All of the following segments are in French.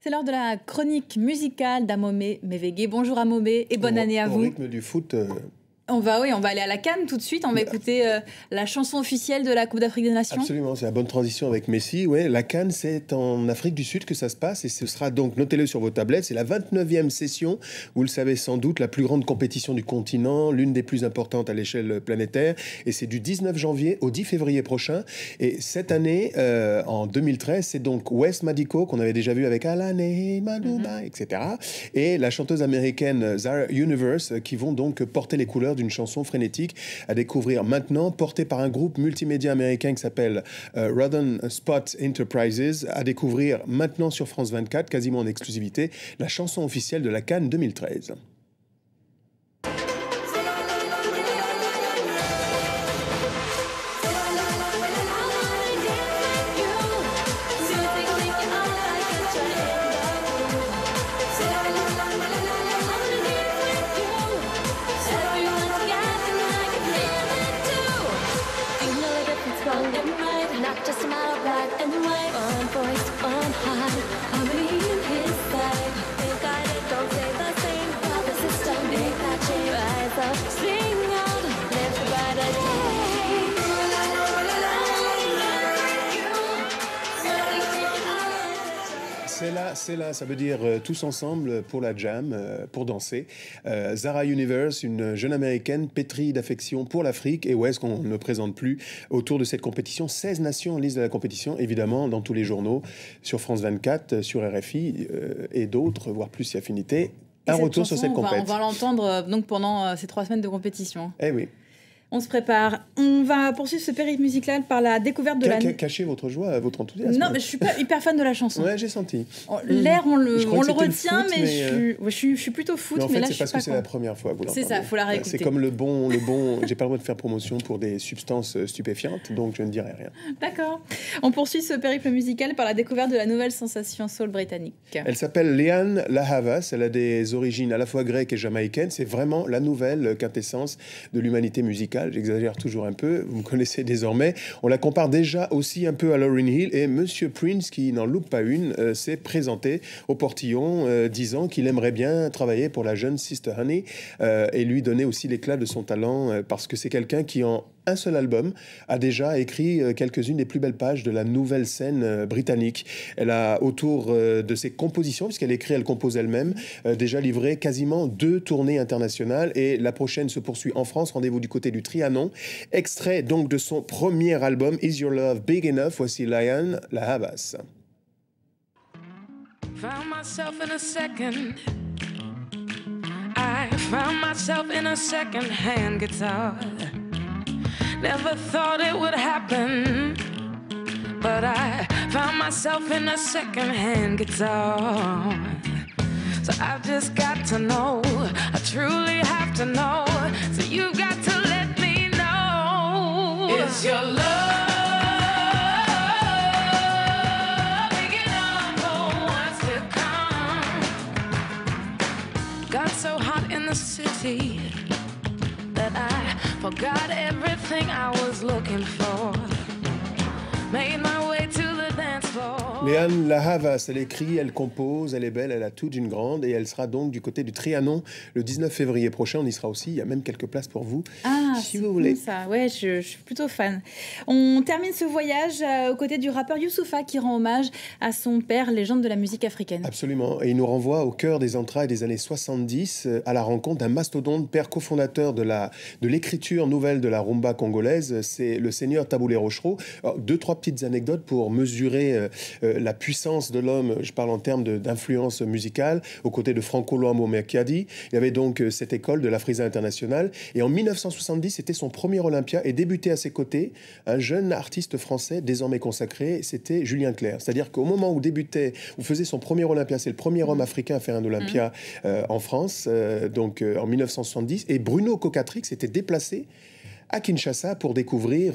C'est l'heure de la chronique musicale d'Amomé Mévégué. Bonjour Amomé et bonne année à vous. Au rythme du foot. On va aller à la CAN tout de suite. On va écouter la chanson officielle de la Coupe d'Afrique des Nations. Absolument, c'est la bonne transition avec Messi. Ouais, la CAN, c'est en Afrique du Sud que ça se passe et ce sera donc, notez-le sur vos tablettes, c'est la 29e session, vous le savez sans doute, la plus grande compétition du continent, l'une des plus importantes à l'échelle planétaire. Et c'est du 19 janvier au 10 février prochain. Et cette année, en 2013, c'est donc Wes Madiko, qu'on avait déjà vu avec Alane, Madouba, etc. Et la chanteuse américaine Zara Universe, qui vont donc porter les couleurs d'une chanson frénétique à découvrir maintenant, portée par un groupe multimédia américain qui s'appelle Rodden Spot Enterprises, à découvrir maintenant sur France 24, quasiment en exclusivité, la chanson officielle de la CAN 2013. C'est là, ça veut dire tous ensemble pour la jam, pour danser. Zara Universe, une jeune américaine pétrie d'affection pour l'Afrique et Wes qu'on ne présente plus autour de cette compétition. 16 nations en liste de la compétition, évidemment, dans tous les journaux, sur France 24, sur RFI et d'autres, voire plus si affinité. Un retour sur cette compétition. On va l'entendre donc pendant ces 3 semaines de compétition. Eh oui. On se prépare. On va poursuivre ce périph' musical par la découverte de Cachez votre joie, votre enthousiasme. Non, mais je suis pas hyper fan de la chanson. Ouais, j'ai senti. L'air, on le retient, foot, mais je suis plutôt foot. Mais en fait, là, c'est parce que c'est la première fois que vous l'entendez. C'est ça, faut la réécouter. C'est comme le bon. J'ai pas le droit de faire promotion pour des substances stupéfiantes, donc je ne dirai rien. D'accord. On poursuit ce périple musical par la découverte de la nouvelle sensation soul britannique. Elle s'appelle Lianne La Havas. Elle a des origines à la fois grecques et jamaïcaines. C'est vraiment la nouvelle quintessence de l'humanité musicale. J'exagère toujours un peu, vous me connaissez désormais. On la compare déjà aussi un peu à Lauryn Hill et Monsieur Prince, qui n'en loupe pas une, s'est présenté au portillon disant qu'il aimerait bien travailler pour la jeune Sister Honey et lui donner aussi l'éclat de son talent parce que c'est quelqu'un qui en un seul album a déjà écrit quelques-unes des plus belles pages de la nouvelle scène britannique. Elle a autour de ses compositions, puisqu'elle écrit, elle compose elle-même, déjà livré quasiment 2 tournées internationales et la prochaine se poursuit en France. Rendez-vous du côté du Trianon. Extrait donc de son premier album Is Your Love Big Enough? Voici Lianne La Havas. Found myself in a second. I found myself in a second-hand guitar. Never thought it would happen, but I found myself in a second-hand guitar. So I've just got to know, I truly have to know. So you got to let me know. Is your love big enough for what's to come? Got so hot in the city that I forgot everything I was looking for. Made my way to the dance floor. Lianne La Havas, elle écrit, elle compose, elle est belle, elle a tout d'une grande et elle sera donc du côté du Trianon le 19 février prochain. On y sera aussi, il y a même quelques places pour vous si vous voulez. Ça. Ouais, je suis plutôt fan. On termine ce voyage aux côtés du rappeur Youssoupha qui rend hommage à son père, légende de la musique africaine. Absolument, et il nous renvoie au cœur des entrailles des années 70 à la rencontre d'un mastodonte, père cofondateur de l'écriture nouvelle de la rumba congolaise, c'est le seigneur Taboulé Rochereau. 2-3 petites anecdotes pour mesurer la puissance de l'homme, je parle en termes d'influence musicale, aux côtés de Franco Luambo Mercadi. Il y avait donc cette école de la Frisa Internationale. Et en 1970, c'était son premier Olympia et débutait à ses côtés un jeune artiste français désormais consacré, c'était Julien Clerc. C'est-à-dire qu'au moment où faisait son premier Olympia, c'est le premier homme africain à faire un Olympia en France, donc en 1970. Et Bruno Cocatrix s'était déplacé à Kinshasa pour découvrir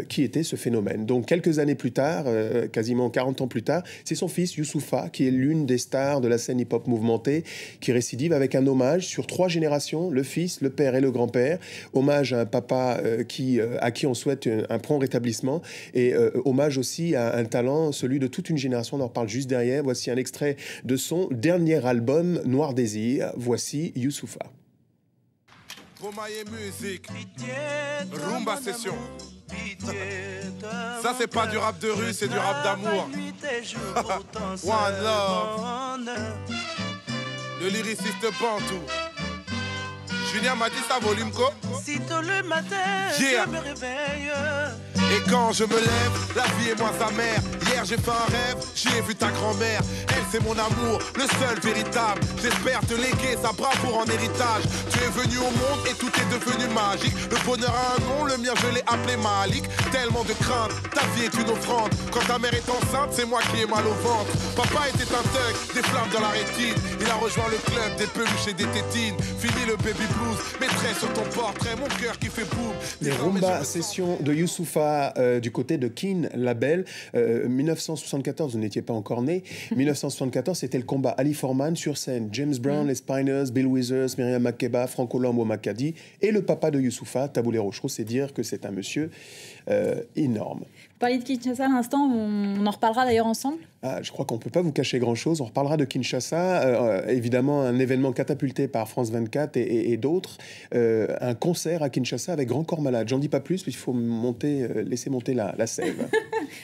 qui était ce phénomène. Donc quelques années plus tard, quasiment 40 ans plus tard, c'est son fils Youssoupha qui est l'une des stars de la scène hip-hop mouvementée qui récidive avec un hommage sur 3 générations, le fils, le père et le grand-père. Hommage à un papa à qui on souhaite un prompt rétablissement et hommage aussi à un talent, celui de toute une génération. On en parle juste derrière. Voici un extrait de son dernier album Noir Désir. Voici Youssoupha. Romaille musique, Rumba session. Ça c'est pas du rap de rue, c'est du rap d'amour. One love. Le lyriciste Bantou. Julien m'a dit ça volume quoi? Sitôt le matin, Yeah. je me réveille. Et quand je me lève, la vie est moins amère. Hier j'ai fait un rêve, j'y ai vu ta grand-mère. Elle c'est mon amour, le seul véritable. J'espère te léguer sa bravoure en héritage. Tu es venu au monde et tout est devenu magique. Le bonheur a un nom, le mien je l'ai appelé Malik. Tellement de crainte, ta vie est une offrande. Quand ta mère est enceinte, c'est moi qui ai mal au ventre. Papa était un thug, des flammes dans la rétine. Il a rejoint le club des peluches et des tétines. Fini le baby blues, mettrai sur ton portrait mon cœur qui fait boum. Les Rumba Sessions de Youssoupha du côté de Kin Label. 1974, vous n'étiez pas encore né. 1974, c'était le combat Ali Forman sur scène. James Brown, les Spiners, Bill Withers, Myriam Makeba, Franco Lambo Makadi et le papa de Youssoupha, Taboulé Rochereau. C'est dire que c'est un monsieur énorme. Vous parliez de Kinshasa à l'instant, on en reparlera d'ailleurs ensemble. Je crois qu'on ne peut pas vous cacher grand-chose. On reparlera de Kinshasa, évidemment un événement catapulté par France 24 et d'autres. Un concert à Kinshasa avec Grand Corps Malade. J'en dis pas plus, puisqu'il faut laisser monter la sève.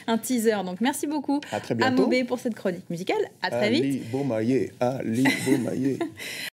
Un teaser, donc merci beaucoup à très bientôt. Amobé pour cette chronique musicale. À très vite. Ali Bomaye.